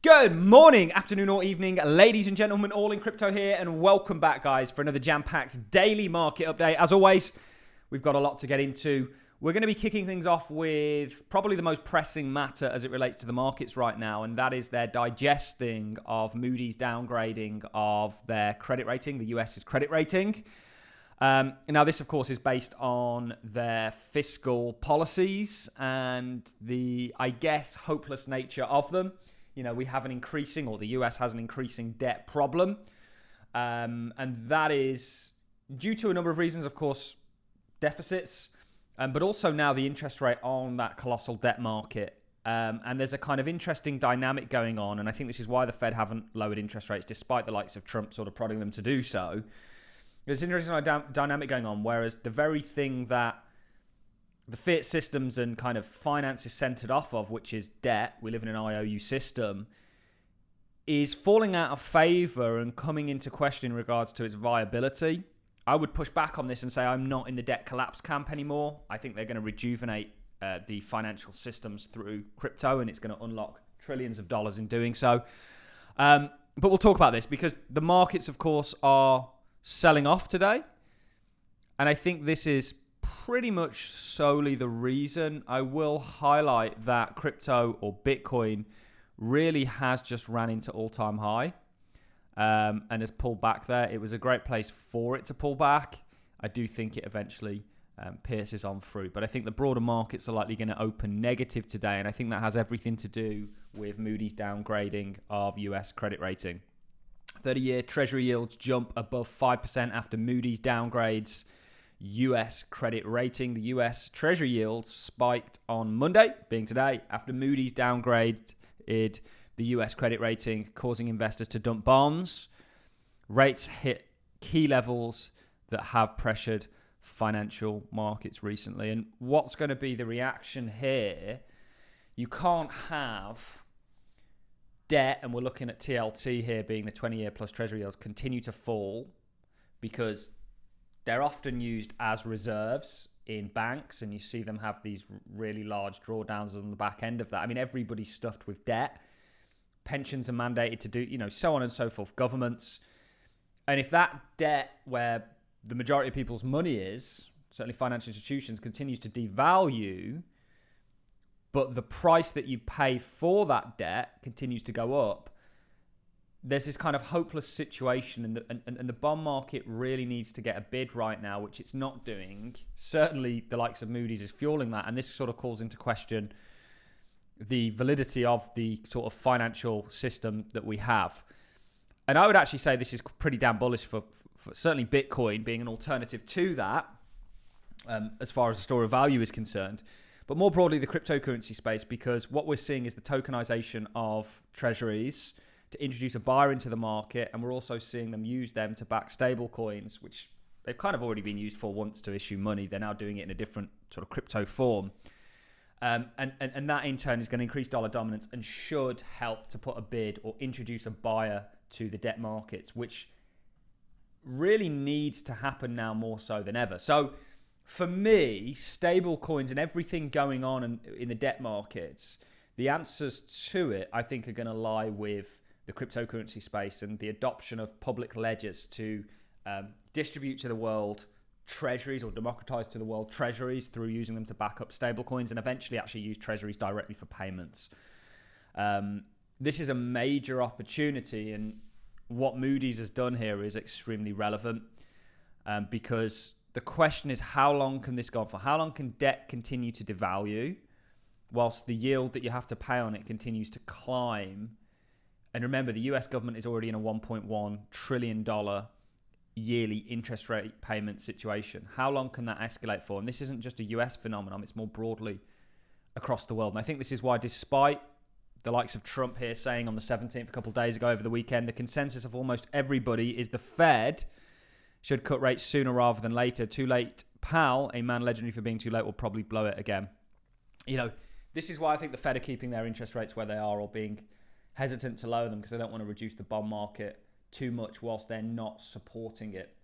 Good morning, afternoon or evening, ladies and gentlemen, Allincrypto here, and welcome back, guys, for another jam-packed daily market update. As always, we've got a lot to get into. We're going to be kicking things off with probably the most pressing matter as it relates to the markets right now, and that is their digesting of Moody's downgrading of their credit rating, the US's credit rating. Now, this, of course, is based on their fiscal policies and the, I guess, hopeless nature of them. You know, we have an increasing, or the US has an increasing debt problem. And that is due to a number of reasons, of course, deficits, but also now the interest rate on that colossal debt market. And there's a kind of interesting dynamic going on. And I think this is why the Fed haven't lowered interest rates, despite the likes of Trump sort of prodding them to do so. There's an interesting dynamic going on, whereas the very thing that the fiat systems and kind of finance is centered off of, which is debt, we live in an IOU system, is falling out of favor and coming into question in regards to its viability. I would push back on this and say I'm not in the debt collapse camp anymore. I think they're going to rejuvenate the financial systems through crypto, and it's going to unlock trillions of dollars in doing so. But we'll talk about this because the markets, of course, are selling off today. And I think this is pretty much solely the reason. I will highlight that crypto or Bitcoin really has just ran into all-time high and has pulled back there. It was a great place for it to pull back. I do think it eventually pierces on through. But I think the broader markets are likely going to open negative today. And I think that has everything to do with Moody's downgrading of US credit rating. 30-year Treasury yields jump above 5% after Moody's downgrades US credit rating. The US Treasury yields spiked on Monday, being today, after Moody's downgraded the US credit rating, causing investors to dump bonds. Rates hit key levels that have pressured financial markets recently. And what's going to be the reaction here? You can't have debt, and we're looking at TLT here being the 20-year plus Treasury yields, continue to fall because they're often used as reserves in banks, and you see them have these really large drawdowns on the back end of that. I mean, everybody's stuffed with debt. Pensions are mandated to do, so on and so forth, governments. And if that debt, where the majority of people's money is, certainly financial institutions, continues to devalue, but the price that you pay for that debt continues to go up, there's this kind of hopeless situation, and the bond market really needs to get a bid right now, which it's not doing. Certainly the likes of Moody's is fueling that, and this sort of calls into question the validity of the sort of financial system that we have. And I would actually say this is pretty damn bullish for certainly Bitcoin being an alternative to that, as far as the store of value is concerned. But more broadly, the cryptocurrency space, because what we're seeing is the tokenization of treasuries to introduce a buyer into the market, and we're also seeing them use them to back stable coins, which they've kind of already been used for once to issue money. They're now doing it in a different sort of crypto form. And that in turn is going to increase dollar dominance and should help to put a bid or introduce a buyer to the debt markets, which really needs to happen now more so than ever. So for me, stable coins and everything going on in the debt markets, the answers to it, I think, are going to lie with the cryptocurrency space and the adoption of public ledgers to distribute to the world treasuries, or democratize to the world treasuries through using them to back up stablecoins, and eventually actually use treasuries directly for payments. This is a major opportunity, and what Moody's has done here is extremely relevant because the question is, how long can this go on for? How long can debt continue to devalue whilst the yield that you have to pay on it continues to climb? And remember, the US government is already in a $1.1 trillion yearly interest rate payment situation. How long can that escalate for? And this isn't just a US phenomenon, it's more broadly across the world. And I think this is why, despite the likes of Trump here saying on the 17th, a couple of days ago over the weekend, the consensus of almost everybody is the Fed should cut rates sooner rather than later. Too late, pal, a man legendary for being too late, will probably blow it again. This is why I think the Fed are keeping their interest rates where they are, or being hesitant to lower them, because they don't want to reduce the bond market too much whilst they're not supporting it.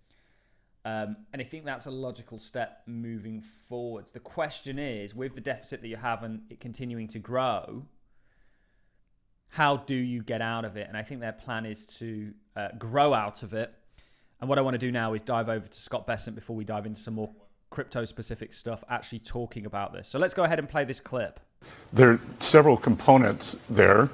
And I think that's a logical step moving forwards. The question is, with the deficit that you have and it continuing to grow, how do you get out of it? And I think their plan is to grow out of it. And what I want to do now is dive over to Scott Bessent before we dive into some more crypto-specific stuff, actually talking about this. So let's go ahead and play this clip. There are several components there.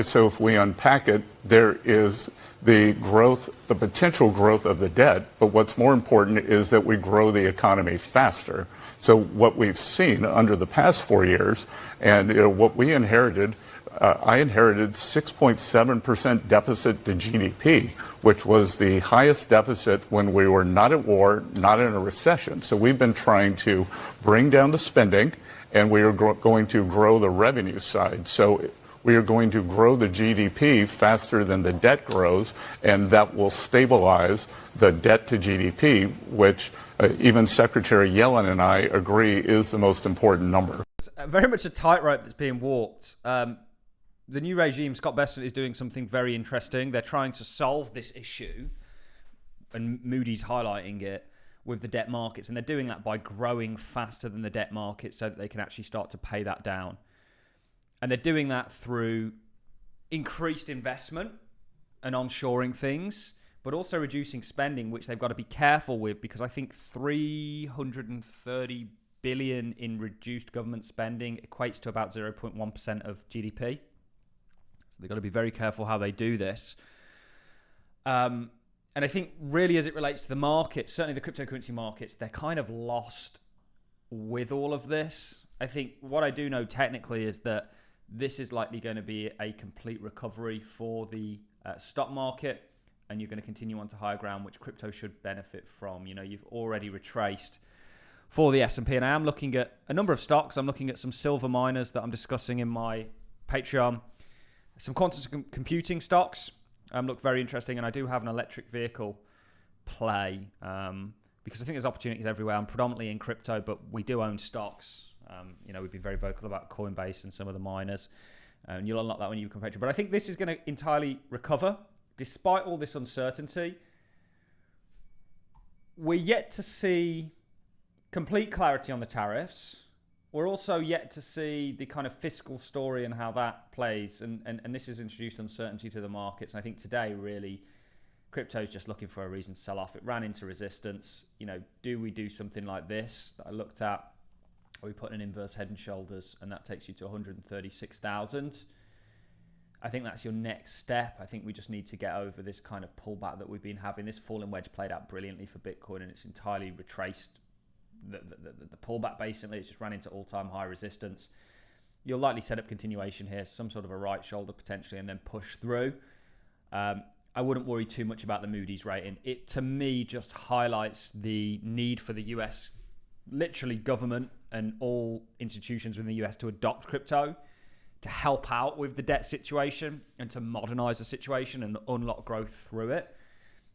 So if we unpack it, there is the growth, the potential growth of the debt. But what's more important is that we grow the economy faster. So what we've seen under the past 4 years, and what we inherited, I inherited 6.7% deficit to GDP, which was the highest deficit when we were not at war, not in a recession. So we've been trying to bring down the spending, and we are going to grow the revenue side. So we are going to grow the GDP faster than the debt grows, and that will stabilize the debt to GDP, which even Secretary Yellen and I agree is the most important number. It's very much a tightrope that's being walked. The new regime, Scott Bessent, is doing something very interesting. They're trying to solve this issue, and Moody's highlighting it, with the debt markets. And they're doing that by growing faster than the debt markets so that they can actually start to pay that down. And they're doing that through increased investment and onshoring things, but also reducing spending, which they've got to be careful with, because I think 330 billion in reduced government spending equates to about 0.1% of GDP. So they've got to be very careful how they do this. And I think really as it relates to the market, certainly the cryptocurrency markets, they're kind of lost with all of this. I think what I do know technically is that this is likely going to be a complete recovery for the stock market, and you're going to continue on to higher ground, which crypto should benefit from. You know, you've already retraced for the S&P, and I am looking at a number of stocks. I'm looking at some silver miners that I'm discussing in my Patreon. Some quantum computing stocks look very interesting, and I do have an electric vehicle play because I think there's opportunities everywhere. I'm predominantly in crypto, but we do own stocks. We've been very vocal about Coinbase and some of the miners, and you'll unlock that when you become Patreon. But I think this is going to entirely recover despite all this uncertainty. We're yet to see complete clarity on the tariffs. We're also yet to see the kind of fiscal story and how that plays. And this has introduced uncertainty to the markets. And I think today, really, crypto is just looking for a reason to sell off. It ran into resistance. Do we do something like this that I looked at? We put an inverse head and shoulders, and that takes you to 136,000. I think that's your next step. I think we just need to get over this kind of pullback that we've been having. This falling wedge played out brilliantly for Bitcoin, and it's entirely retraced the pullback. Basically, it's just ran into all-time high resistance. You'll likely set up continuation here, some sort of a right shoulder potentially, and then push through. I wouldn't worry too much about the Moody's rating. It, to me, just highlights the need for the US, literally government and all institutions within the US, to adopt crypto, to help out with the debt situation and to modernize the situation and unlock growth through it.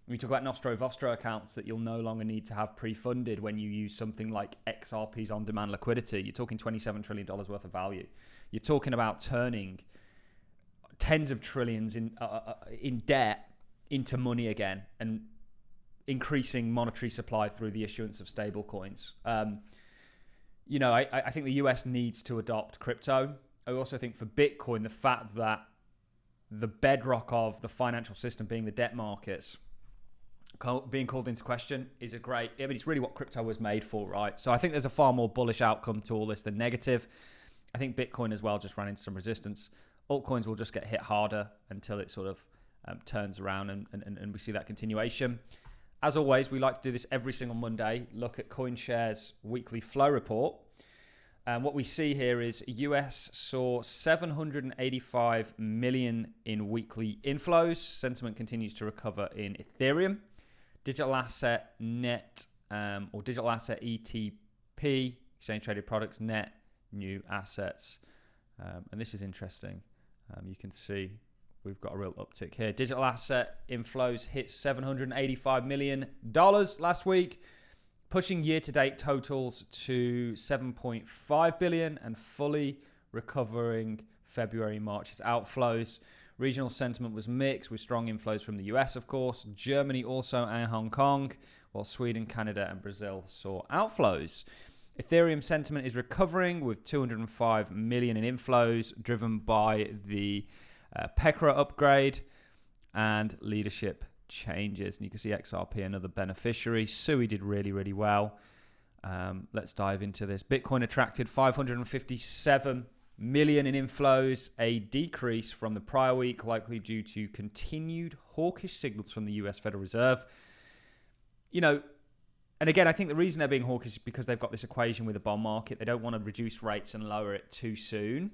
We talk about Nostro Vostro accounts that you'll no longer need to have pre-funded when you use something like XRP's on-demand liquidity. You're talking $27 trillion worth of value. You're talking about turning tens of trillions in debt into money again and increasing monetary supply through the issuance of stable coins. I think the US needs to adopt crypto. I also think for Bitcoin, the fact that the bedrock of the financial system being the debt markets being called into question is it's really what crypto was made for, right? So I think there's a far more bullish outcome to all this than negative. I think Bitcoin as well just ran into some resistance. Altcoins will just get hit harder until it sort of turns around and we see that continuation. As always, we like to do this every single Monday, look at CoinShares weekly flow report. And what we see here is US saw 785 million in weekly inflows. Sentiment continues to recover in Ethereum. Digital asset net or digital asset ETP, exchange traded products net new assets. And this is interesting. You can see we've got a real uptick here. Digital asset inflows hit $785 million last week, pushing year-to-date totals to 7.5 billion and fully recovering February, March's outflows. Regional sentiment was mixed with strong inflows from the US, of course, Germany also, and Hong Kong, while Sweden, Canada, and Brazil saw outflows. Ethereum sentiment is recovering with 205 million in inflows, driven by the Pekra upgrade, and leadership changes. And you can see XRP, another beneficiary. Sui did really, really well. Let's dive into this. Bitcoin attracted 557 million in inflows, a decrease from the prior week, likely due to continued hawkish signals from the US Federal Reserve. And again, I think the reason they're being hawkish is because they've got this equation with the bond market. They don't want to reduce rates and lower it too soon.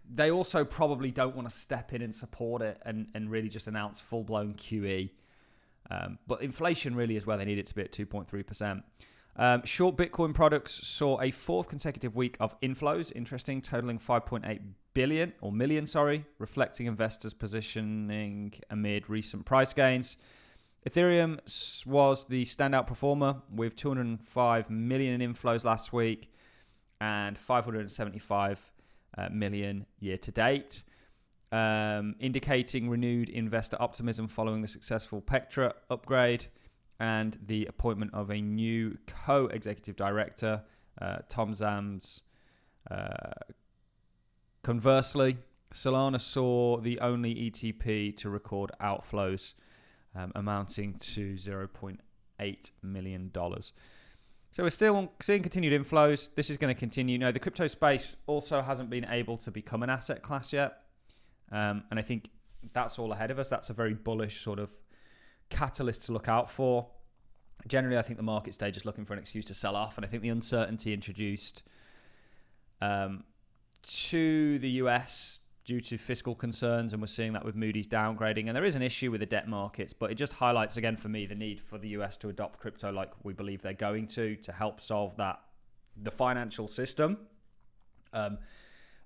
They also probably don't want to step in and support it and really just announce full-blown QE. But inflation really is where they need it to be at 2.3%. Short Bitcoin products saw a fourth consecutive week of inflows, interesting, totaling 5.8 million, reflecting investors' positioning amid recent price gains. Ethereum was the standout performer with 205 million in inflows last week and 575 million year to date, indicating renewed investor optimism following the successful Pektra upgrade and the appointment of a new co-executive director, Tom Zams. Conversely, Solana saw the only ETP to record outflows amounting to $0.8 million. So we're still seeing continued inflows. This is going to continue. No, the crypto space also hasn't been able to become an asset class yet. And I think that's all ahead of us. That's a very bullish sort of catalyst to look out for. Generally, I think the market's just looking for an excuse to sell off. And I think the uncertainty introduced to the US due to fiscal concerns, and we're seeing that with Moody's downgrading. And there is an issue with the debt markets, but it just highlights again for me the need for the US to adopt crypto like we believe they're going to help solve the financial system. And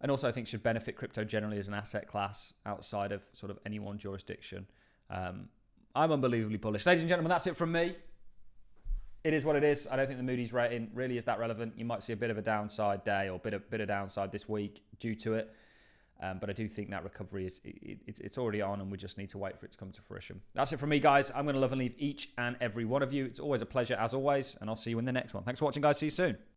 also I think should benefit crypto generally as an asset class outside of sort of any one jurisdiction. I'm unbelievably bullish. Ladies and gentlemen, that's it from me. It is what it is. I don't think the Moody's rating really is that relevant. You might see a bit of a downside day or bit of downside this week due to it. But I do think that recovery it's already on, and we just need to wait for it to come to fruition. That's it from me, guys. I'm going to love and leave each and every one of you. It's always a pleasure, as always, and I'll see you in the next one. Thanks for watching, guys. See you soon.